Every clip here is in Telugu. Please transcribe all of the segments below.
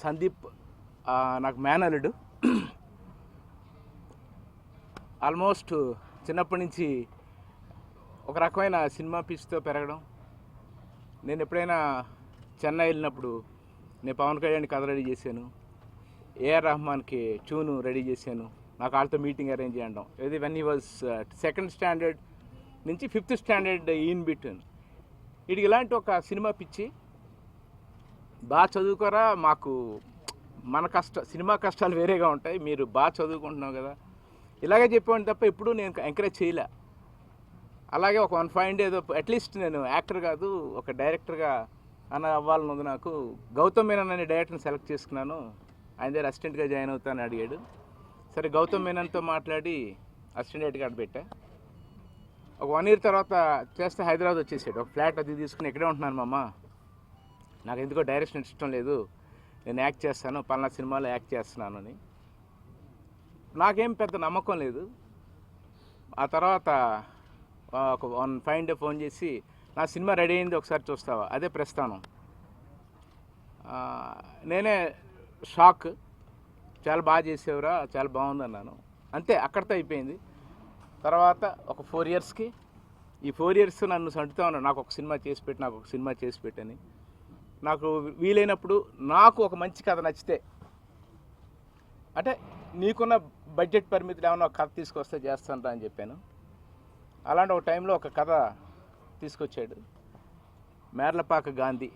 సందీప్ నాకు మేనల్లుడు. ఆల్మోస్ట్ చిన్నప్పటి నుంచి ఒక రకమైన సినిమా పిచ్చితో పెరగడం. నేను ఎప్పుడైనా చెన్నై వెళ్ళినప్పుడు నేను పవన్ కళ్యాణ్ కథ రెడీ చేశాను, ఏఆర్ రెహమాన్కి ట్యూను రెడీ చేశాను, నాకు వాళ్ళతో మీటింగ్ అరేంజ్ చేయడం. ఇది when he was 2nd standard నుంచి 5th స్టాండర్డ్ ఇన్ బిట్వీన్. వీడికి ఇలాంటి ఒక సినిమా పిచ్చి. బాగా చదువుకోరా, మాకు మన సినిమా కష్టాలు వేరేగా ఉంటాయి, మీరు బాగా చదువుకుంటున్నావు కదా, ఇలాగే చెప్పాను తప్ప ఎప్పుడూ నేను ఎంకరేజ్ చేయలే. అలాగే ఒక 1 ఏదో అట్లీస్ట్ నేను యాక్టర్ కాదు ఒక డైరెక్టర్గా అవ్వాలని ఉంది నాకు. గౌతమ్ మీనన్ అనే డైరెక్టర్ని సెలెక్ట్ చేసుకున్నాను, ఆయన దగ్గర అసిస్టెంట్గా జాయిన్ అవుతానని అడిగాడు. సరే గౌతమ్ మీనన్తో మాట్లాడి అసిస్టెంట్ డైరెక్టర్గా అడబెట్టా. ఒక 1 year తర్వాత చేస్తే హైదరాబాద్ వచ్చేసాడు. ఒక ఫ్లాట్ అది తీసుకుని ఇక్కడే ఉంటున్నాను మామ, నాకు ఎందుకో డైరెక్షన్ ఇష్టం లేదు, నేను యాక్ట్ చేస్తాను, పలానా సినిమాలో యాక్ట్ చేస్తున్నాను అని. నాకేం పెద్ద నమ్మకం లేదు. ఆ తర్వాత ఒక 1 day ఫోన్ చేసి నా సినిమా రెడీ అయింది, ఒకసారి చూస్తావా, అదే ప్రస్థానం. నేనే షాక్, చాలా బాగా చేసేవరా, చాలా బాగుంది అన్నాను. అంతే, అక్కడితో అయిపోయింది. తర్వాత ఒక 4 yearsకి ఈ 4 years నన్ను సంటుతా ఉన్నాను, నాకు ఒక సినిమా చేసి పెట్టి, నాకు ఒక సినిమా చేసి పెట్టని. నాకు వీలైనప్పుడు నాకు ఒక మంచి కథ నచ్చితే, అంటే నీకున్న బడ్జెట్ పరిమితులు ఏమన్నా ఒక కథ తీసుకొస్తే చేస్తాను అని చెప్పాను. అలాంటి ఒక టైంలో ఒక కథ తీసుకొచ్చాడు, మేర్లపాక గాంధీ.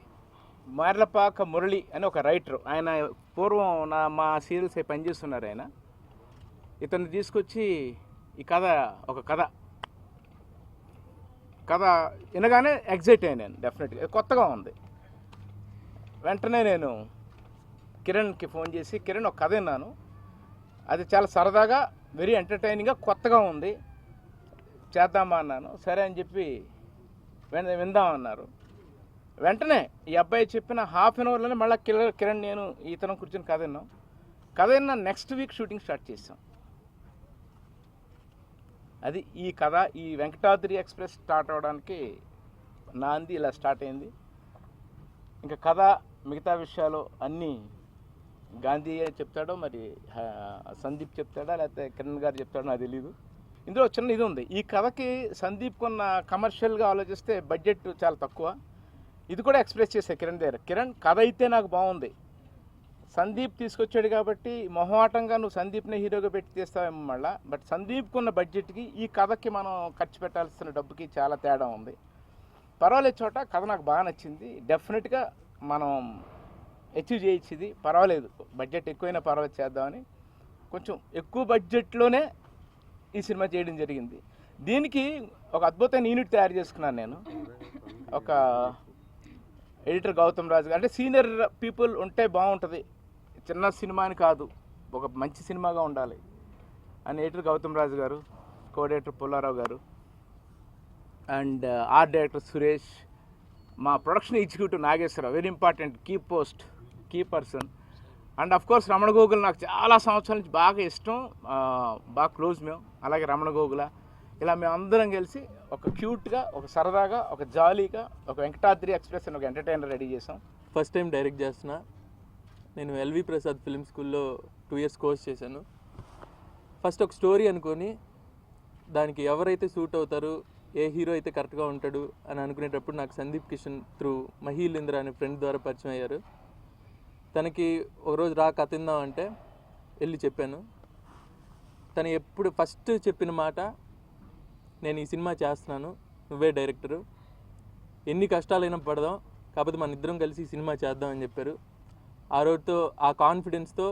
మేర్లపాక మురళి అని ఒక రైటర్, ఆయన పూర్వం మా సీరియల్స్ పనిచేస్తున్నారు ఆయన. ఇతన్ని తీసుకొచ్చి ఈ కథ ఒక కథ వినగానే ఎగ్జైట్ అయ్యాను నేను. డెఫినెట్గా కొత్తగా ఉంది. వెంటనే నేను కిరణ్కి ఫోన్ చేసి, కిరణ్ ఒక కథ విన్నాను, అది చాలా సరదాగా వెరీ ఎంటర్టైనింగ్గా కొత్తగా ఉంది, చేద్దామా అన్నాను. సరే అని చెప్పి విందామన్నారు. వెంటనే ఈ అబ్బాయి చెప్పిన 1/2 hourలోనే మళ్ళీ కిరణ్ నేను ఇతను కూర్చొని కథ విన్నా. నెక్స్ట్ వీక్ షూటింగ్ స్టార్ట్ చేసాం. అది ఈ కథ, ఈ వెంకటాద్రి ఎక్స్ప్రెస్ స్టార్ట్ అవ్వడానికి నాంది ఇలా స్టార్ట్ అయింది. ఇంకా కథ మిగతా విషయాలు అన్నీ గాంధీ చెప్తాడో, మరి సందీప్ చెప్తాడా, లేకపోతే కిరణ్ గారు చెప్తాడో నాకు తెలీదు. ఇందులో చిన్న ఇది ఉంది, ఈ కథకి సందీప్ కొన్న కమర్షియల్గా ఆలోచిస్తే బడ్జెట్ చాలా తక్కువ. ఇది కూడా ఎక్స్ప్రెస్ చేసే కిరణ్ దగ్గర, కిరణ్ కథ అయితే నాకు బాగుంది, సందీప్ తీసుకొచ్చాడు కాబట్టి మొహమాటంగా నువ్వు సందీప్నే హీరోగా పెట్టి తీస్తావేమో మళ్ళీ, బట్ సందీప్కి ఉన్న బడ్జెట్కి ఈ కథకి మనం ఖర్చు పెట్టాల్సిన డబ్బుకి చాలా తేడా ఉంది. పర్వాలేదు చోట, కథ నాకు బాగా నచ్చింది, డెఫినెట్గా మనం అచీవ్ చేయొచ్చు, ఇది పర్వాలేదు, బడ్జెట్ ఎక్కువైనా పర్వాలేదు చేద్దామని కొంచెం ఎక్కువ బడ్జెట్లోనే ఈ సినిమా చేయడం జరిగింది. దీనికి ఒక అద్భుతమైన యూనిట్ తయారు చేసుకున్నాను నేను. ఒక ఎడిటర్ గౌతమ్ రాజు, అంటే సీనియర్ పీపుల్ ఉంటే బాగుంటుంది, చిన్న సినిమాని కాదు, ఒక మంచి సినిమాగా ఉండాలి అని ఎడిటర్ గౌతమ్ రాజు గారు, కో డైరెక్టర్ పుల్లారావు గారు, అండ్ ఆర్ట్ డైరెక్టర్ సురేష్, మా production executive Nageswararao, very important key person, and of course Ramana Gogul నాకు చాలా సంవత్సరాల నుంచి బాగా ఇష్టం, బాగా క్లోజ్ మేము. అలాగే రమణ గోగుల, ఇలా మేము అందరం కలిసి ఒక క్యూట్గా, ఒక సరదాగా, ఒక జాలీగా ఒక వెంకటాద్రి ఎక్స్ప్రెస్ అని ఒక ఎంటర్టైనర్ రెడీ చేసాం. ఫస్ట్ టైం డైరెక్ట్ చేస్తున్నా. నేను ఎల్వి ప్రసాద్ ఫిల్మ్ స్కూల్లో 2 years కోర్స్ చేశాను. ఫస్ట్ ఒక స్టోరీ అనుకొని దానికి ఎవరైతే సూట్ అవుతారు, ఏ హీరో అయితే కరెక్ట్గా ఉంటాడు అని అనుకునేటప్పుడు నాకు సందీప్ కిషన్ త్రూ మహీలింద్ర అనే ఫ్రెండ్ ద్వారా పరిచయం అయ్యారు. తనకి ఒకరోజు రా కథ తిందామంటే వెళ్ళి చెప్పాను. తను ఎప్పుడు ఫస్ట్ చెప్పిన మాట, నేను ఈ సినిమా చేస్తున్నాను, నువ్వే డైరెక్టరు, ఎన్ని కష్టాలైనా పడదాం, కాకపోతే మన ఇద్దరం కలిసి ఈ సినిమా చేద్దామని చెప్పారు. ఆ రోజుతో ఆ కాన్ఫిడెన్స్తో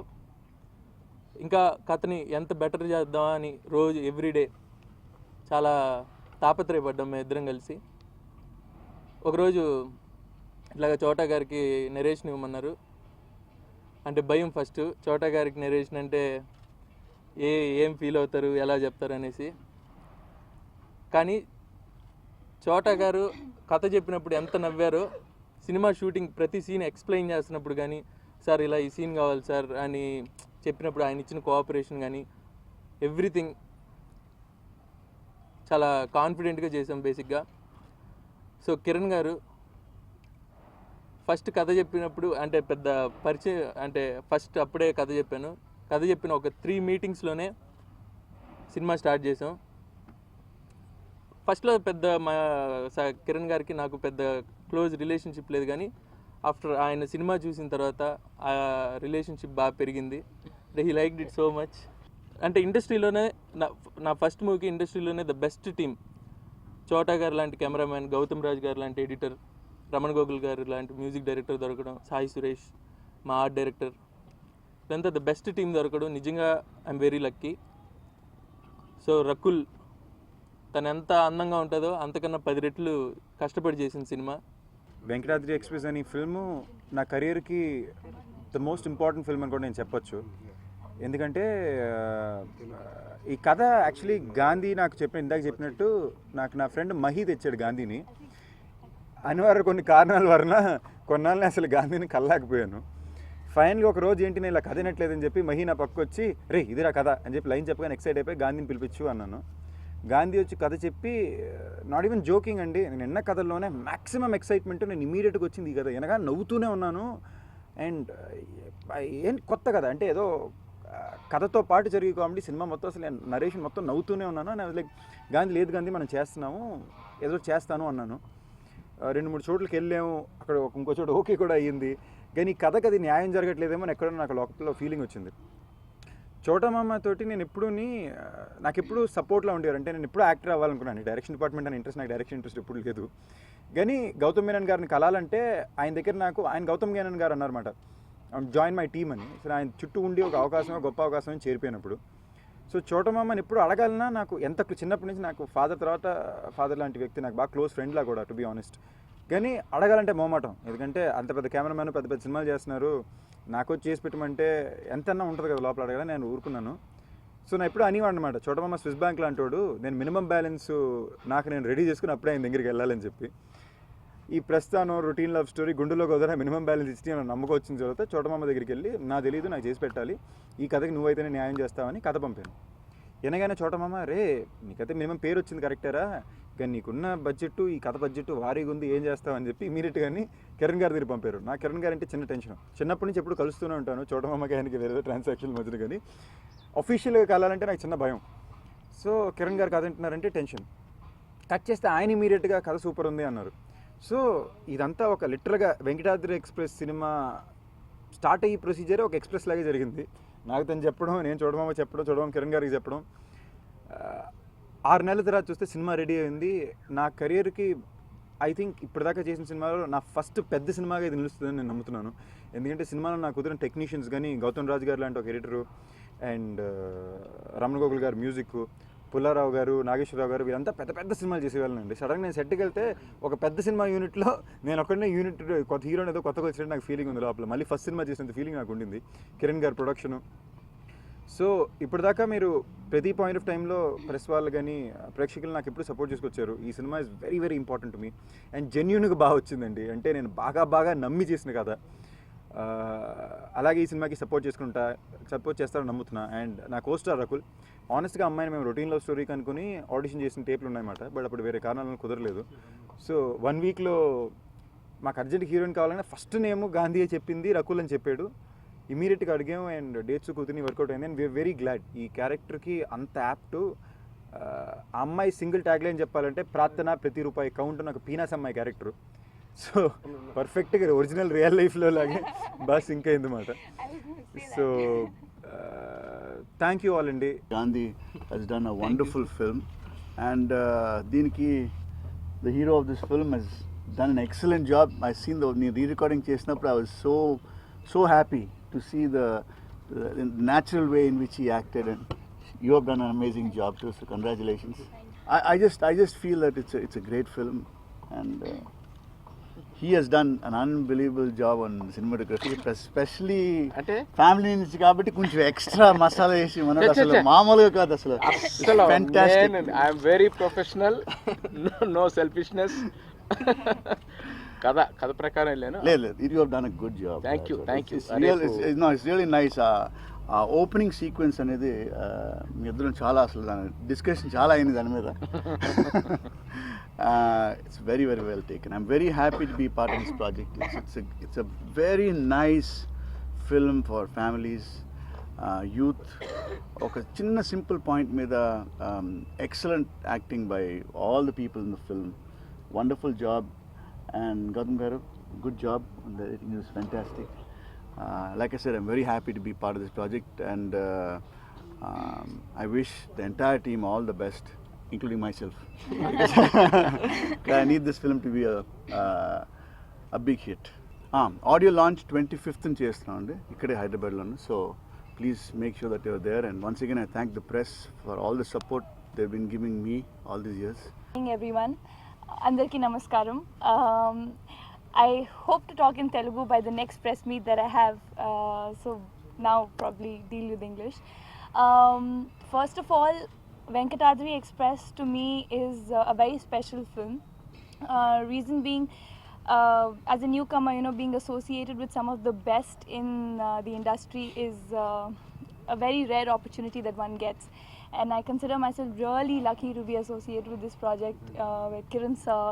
ఇంకా కథని ఎంత బెటర్ చేద్దామా అని రోజు ఎవ్రీడే చాలా తాపత్రయపడ్డాం మేము ఇద్దరం కలిసి. ఒకరోజు ఇట్లాగ చోటా గారికి నెరేషన్ ఇవ్వమన్నారు. అంటే భయం ఫస్ట్, చోటా గారికి నెరేషన్ అంటే ఏం ఫీల్ అవుతారు, ఎలా చెప్తారు అనేసి. కానీ చోటా గారు కథ చెప్పినప్పుడు ఎంత నవ్వారో, సినిమా షూటింగ్ ప్రతి సీన్ ఎక్స్ప్లెయిన్ చేస్తున్నప్పుడు కానీ, సార్ ఇలా ఈ సీన్ కావాలి సార్ అని చెప్పినప్పుడు ఆయన ఇచ్చిన కోఆపరేషన్ కానీ ఎవ్రీథింగ్ చాలా కాన్ఫిడెంట్గా చేసాం బేసిక్గా. సో కిరణ్ గారు ఫస్ట్ కథ చెప్పినప్పుడు అంటే పెద్ద పరిచయం అంటే ఫస్ట్ అప్పుడే కథ చెప్పాను. కథ చెప్పిన ఒక 3 మీటింగ్స్లోనే సినిమా స్టార్ట్ చేసాం. ఫస్ట్లో పెద్ద మా కిరణ్ గారికి నాకు పెద్ద క్లోజ్ రిలేషన్షిప్ లేదు, కానీ ఆఫ్టర్ ఆయన సినిమా చూసిన తర్వాత ఆ రిలేషన్షిప్ బాగా పెరిగింది. అంటే he liked it so much. అంటే ఇండస్ట్రీలోనే నా ఫస్ట్ మూవీకి ఇండస్ట్రీలోనే ద బెస్ట్ టీమ్. చోటా గారు లాంటి కెమెరామ్యాన్, గౌతమ్ రాజ్ గారు లాంటి ఎడిటర్, రమణ గోగుల్ గారు లాంటి మ్యూజిక్ డైరెక్టర్ దొరకడం, సాయి సురేష్ మా ఆర్ట్ డైరెక్టర్, ఇదంతా ద బెస్ట్ టీం దొరకడం నిజంగా I'm very lucky. So Rakul తను ఎంత అందంగా ఉంటుందో అంతకన్నా 10 రెట్లు కష్టపడి చేసిన సినిమా. వెంకటాద్రి ఎక్స్ప్రెస్ అనే ఫిల్ము నా కెరియర్కి ద మోస్ట్ ఇంపార్టెంట్ ఫిల్మ్ అని కూడా నేను చెప్పొచ్చు. ఎందుకంటే ఈ కథ యాక్చువల్లీ గాంధీ నాకు ఇందాక చెప్పినట్టు నాకు నా ఫ్రెండ్ మహీ తెచ్చాడు గాంధీని. అనివార్య కొన్ని కారణాల వలన కొన్నాళ్ళని అసలు గాంధీని కలలేకపోయాను. ఫైనల్గా ఒక రోజు ఏంటి నేను ఇలా కథ వినట్లేదని చెప్పి మహీ నా పక్క వచ్చి రే ఇదిరా కథ అని చెప్పి లైన్ చెప్పగానే ఎక్సైట్ అయిపోయి గాంధీని పిలిపించు అన్నాను. గాంధీ వచ్చి కథ చెప్పి నాట్ ఈవెన్ జోకింగ్ అండి, నేను ఎన్న కథల్లోనే మ్యాక్సిమం ఎక్సైట్మెంట్ నేను ఇమీడియట్గా వచ్చింది ఈ కథ వినగా నవ్వుతూనే ఉన్నాను. అండ్ ఏం కొత్త కథ అంటే ఏదో కథతో పాటు జరిగే కామెడీ సినిమా మొత్తం అసలు నేను నరేషన్ మొత్తం నవ్వుతూనే ఉన్నాను. నేను లైక్ గాంధీ లేదు గాంధీ మనం చేస్తున్నాము ఏదో చేస్తాను అన్నాను. 2-3 చోట్లకి వెళ్ళాము, అక్కడ ఇంకో చోట ఓకే కూడా అయ్యింది. కానీ కథకి అది న్యాయం జరగట్లేదేమో అని ఎక్కడో నాకు లోపల ఫీలింగ్ వచ్చింది. చోటమామ తోటి నేను నాకు ఎప్పుడు సపోర్ట్లో ఉండేవారు. అంటే నేను ఎప్పుడు యాక్టర్ అవ్వాలనుకున్నాను. డైరెక్షన్ డిపార్ట్మెంట్ అని ఇంట్రెస్ట్, నాకు డైరెక్షన్ ఇంట్రెస్ట్ ఎప్పుడు లేదు. కానీ గౌతమ్ మేనన్ గారిని కలాలంటే ఆయన దగ్గర ఆయన గౌతమ్ మేనన్ గారు అన్నారన్నమాట జాయిన్ మై టీమ్ అని. సో ఆయన చుట్టూ ఉండి ఒక అవకాశం, గొప్ప అవకాశం అని చేరిపోయినప్పుడు సో చోటమామని ఎప్పుడు అడగాలన్నా నాకు ఎంత చిన్నప్పటి నుంచి నాకు ఫాదర్ లాంటి వ్యక్తి, నాకు బాగా క్లోజ్ ఫ్రెండ్లా కూడా టు బీ ఆనెస్ట్. కానీ అడగాలంటే మొహమాటం, ఎందుకంటే అంత పెద్ద కెమెరామెన్ పెద్ద పెద్ద సినిమాలు చేస్తున్నారు, నాకు వచ్చి చేసి పెట్టమంటే ఎంతన్నా ఉంటుంది కదా లోపల అడగాలని నేను ఊరుకున్నాను. సో నేను ఎప్పుడు అనేవాడు అనమాట, చోటమామ స్విస్ బ్యాంక్ లాంటోడు, నేను మినిమం బ్యాలెన్స్ నేను రెడీ చేసుకుని అప్పుడే ఆయన దగ్గరికి వెళ్ళాలని చెప్పి. ఈ ప్రస్థానం, రొటీన్ లవ్ స్టోరీ, గుండెలో కుదర మినిమం బ్యాలెన్స్ ఇచ్చి నేను నమ్మకం వచ్చిన తర్వాత చోటమామ దగ్గరికి వెళ్ళి నాకు తెలియదు నాకు చేసి పెట్టాలి, ఈ కథకి నువ్వైతేనే న్యాయం చేస్తావని కథ పంపాను. ఎనగానే చోటమామ రే నీకైతే మినిమం పేరు వచ్చింది కరెక్టేరా, కానీ నీకున్న బడ్జెట్ ఈ కథ బడ్జెట్ వారీగా ఉంది ఏం చేస్తావని చెప్పి ఇమీడియట్గాని కిరణ్ గారి దగ్గర పంపారు. నా కిరణ్ గారు అంటే చిన్న టెన్షన్, చిన్నప్పటి నుంచి ఎప్పుడు కలుస్తూనే ఉంటాను చోటమామకి ఆయనకి వేరే ట్రాన్సాక్షన్ మధ్యన, కానీ అఫీషియల్గా కలాలంటే నాకు చిన్న భయం. సో కిరణ్ గారు కథ అంటున్నారంటే టెన్షన్. కట్ చేస్తే ఆయన ఇమీడియట్గా కథ సూపర్ ఉంది అన్నారు. సో ఇదంతా ఒక లిటరల్గా వెంకటాద్రి ఎక్స్ప్రెస్ సినిమా స్టార్ట్ అయ్యి ప్రొసీజరే ఒక ఎక్స్ప్రెస్ లాగే జరిగింది. నాకు తను చెప్పడం, నేను చోటమామ చెప్పడం, చోటమామ కిరణ్ గారికి చెప్పడం. 6 నెలల తర్వాత చూస్తే సినిమా రెడీ అయింది. నా కెరియర్కి ఐ థింక్ ఇప్పటిదాకా చేసిన సినిమాలో నా ఫస్ట్ పెద్ద సినిమాగా ఇది నిలుస్తుందని నేను నమ్ముతున్నాను. ఎందుకంటే సినిమాలో నాకు కుదిరిన టెక్నీషియన్స్ కానీ గౌతమ్ రాజ్ గారు లాంటి ఒక ఎడిటరు, అండ్ రమణ గోగుల్ గారు మ్యూజిక్, పుల్లారావు గారు, నాగేశ్వరరావు గారు, వీరంతా పెద్ద పెద్ద సినిమాలు చేసేవాళ్ళండి. సడన్గా నేను సెట్కి వెళ్తే ఒక పెద్ద సినిమా యూనిట్లో నేను ఒక్కడనే యూనిట్ కొత్త హీరోని ఏదో కొత్తగా వచ్చినట్టు నాకు ఫీలింగ్ ఉంది లోపల. మళ్ళీ ఫస్ట్ సినిమా చేసినంత ఫీలింగ్ నాకు ఉండింది. కిరణ్ గారు ప్రొడక్షను. సో ఇప్పటిదాకా మీరు ప్రతి పాయింట్ ఆఫ్ టైంలో ప్రెస్ వాళ్ళు కానీ ప్రేక్షకులు నాకు ఎప్పుడు సపోర్ట్ చేసుకొచ్చారు. ఈ cinema is very very important to me and జెన్యూన్గా బాగా వచ్చిందండి. అంటే నేను బాగా నమ్మి చేసిన కదా. అలాగే ఈ సినిమాకి సపోర్ట్ చేస్తారని నమ్ముతున్నా. అండ్ నా కోస్టార్ రకుల్, ఆనెస్ట్గా అమ్మాయిని మేము రొటీన్ లవ్ స్టోరీకి అనుకుని ఆడిషన్ చేసిన టేప్లు ఉన్నాయన్నమాట. బట్ అప్పుడు వేరే కారణాలను కుదరలేదు. సో 1 వీక్లో మాకు అర్జెంట్ హీరోయిన్ కావాలని ఫస్ట్ నేమ్ గాంధీ చెప్పింది, రకుల్ అని చెప్పాడు. ఇమీడియట్గా అడిగాము అండ్ డేట్స్ కుదిరి వర్కౌట్ అయింది. అండ్ వీఆర్ వెరీ గ్లాడ్ ఈ క్యారెక్టర్కి అంత యాప్ట్. ఆ అమ్మాయి సింగిల్ ట్యాగ్ లైన్ చెప్పాలంటే ప్రార్థన ప్రతి రూపాయి కౌంట్ నాకు పీనాస్ అమ్మాయి క్యారెక్టర్. సో పర్ఫెక్ట్గా ఒరిజినల్ రియల్ లైఫ్లో లాగే బాగా సింక్ అయింది అన్నమాట. సో థ్యాంక్ యూ ఆల్ అండి. Gandhi has done a wonderful film, and దీనికి the hero of this film has done an excellent job. I seen the re-recording చేసినప్పుడు I was so happy to see the natural way in which he acted, and you have done an amazing job too. So congratulations. I just feel that it's a great film, and he has done an unbelievable job on cinematography, especially family నుంచి కాబట్టి కొంచెం ఎక్స్ట్రా మసాలా వేసి మన అసలు మామూలుగా కాదు అసలు. Fantastic. I am very professional, no selfishness. కథ ప్రకారం లేదు you have done a good job. Thank you. It's really nice. ఆ ఓపెనింగ్ సీక్వెన్స్ అనేది మీ ఇద్దరం చాలా అసలు డిస్కషన్ చాలా అయింది దాని మీద. It's very, very well taken. I'm very happy to be part of this project. It's a very nice film for families, youth. ఒక చిన్న సింపుల్ పాయింట్ మీద excellent acting by all the people in the film. Wonderful job. And Gautam garu, good job. The editing is fantastic. Like I said, I'm very happy to be part of this project, and I wish the entire team all the best, including myself. I need this film to be a big hit. Audio launch 25th చేస్తున్నాం అండి ఇక్కడే హైదరాబాద్లోను. So please make sure that your there. And once again I thank the press for all the support they been giving me all these years. Everyone, Andarki Namaskaram. I hope to talk in Telugu by the next press meet that I have, so now probably deal with English. First of all, Venkatadri Express to me is a very special film. Reason being, as a newcomer, being associated with some of the best in the industry is a very rare opportunity that one gets. And I consider myself really lucky to be associated with this project with Kiran sir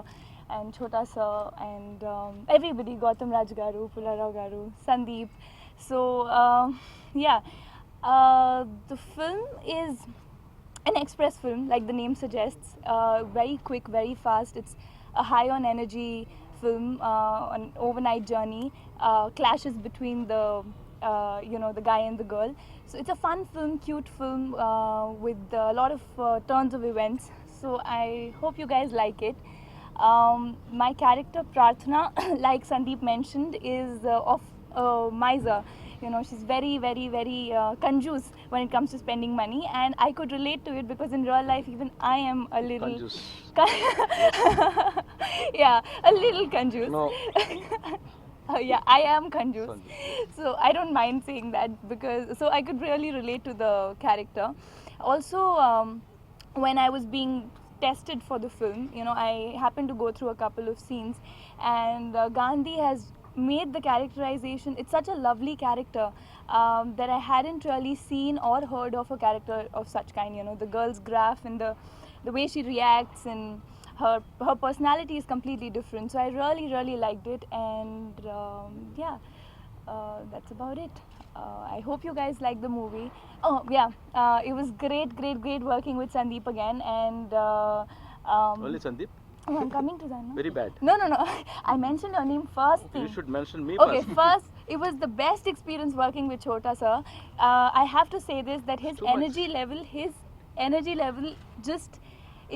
and Chota sir and everybody, Gautam Raj garu, Pularao garu, Sandeep. So yeah, the film is an express film, like the name suggests. Very quick, very fast. It's a high on energy film, an overnight journey, clashes between the the guy and the girl. So it's a fun film, cute film with a lot of turns of events. So I hope you guys like it. My character Prarthana, like Sandeep mentioned, is of miser. She's very, very, very conjuice when it comes to spending money, and I could relate to it because in real life even I am a little Conjuice. yeah, a little conjuice. No. Yeah, I am conjuice. So I don't mind saying that because I could really relate to the character. Also, when I was being tested for the film, I happened to go through a couple of scenes, and Gandhi has made the characterization. It's such a lovely character that I hadn't really seen or heard of a character of such kind. The girl's graph and the way she reacts, and her personality is completely different. So I really, really liked it, and that's about it. I hope you guys like the movie. Oh yeah, it was great working with Sandeep again, and Only Sandeep? oh, I'm coming to that. No? Very bad. No. I mentioned your name first thing. You should mention me Okay, first. first, it was the best experience working with Chota sir. I have to say this, that his Too much. energy level just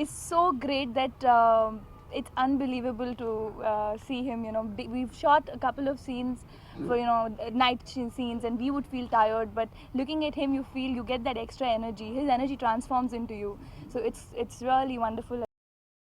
is so great that it's unbelievable to see him. We've shot a couple of scenes for night scenes, and we would feel tired, but looking at him, you get that extra energy. His energy transforms into you, so it's really wonderful.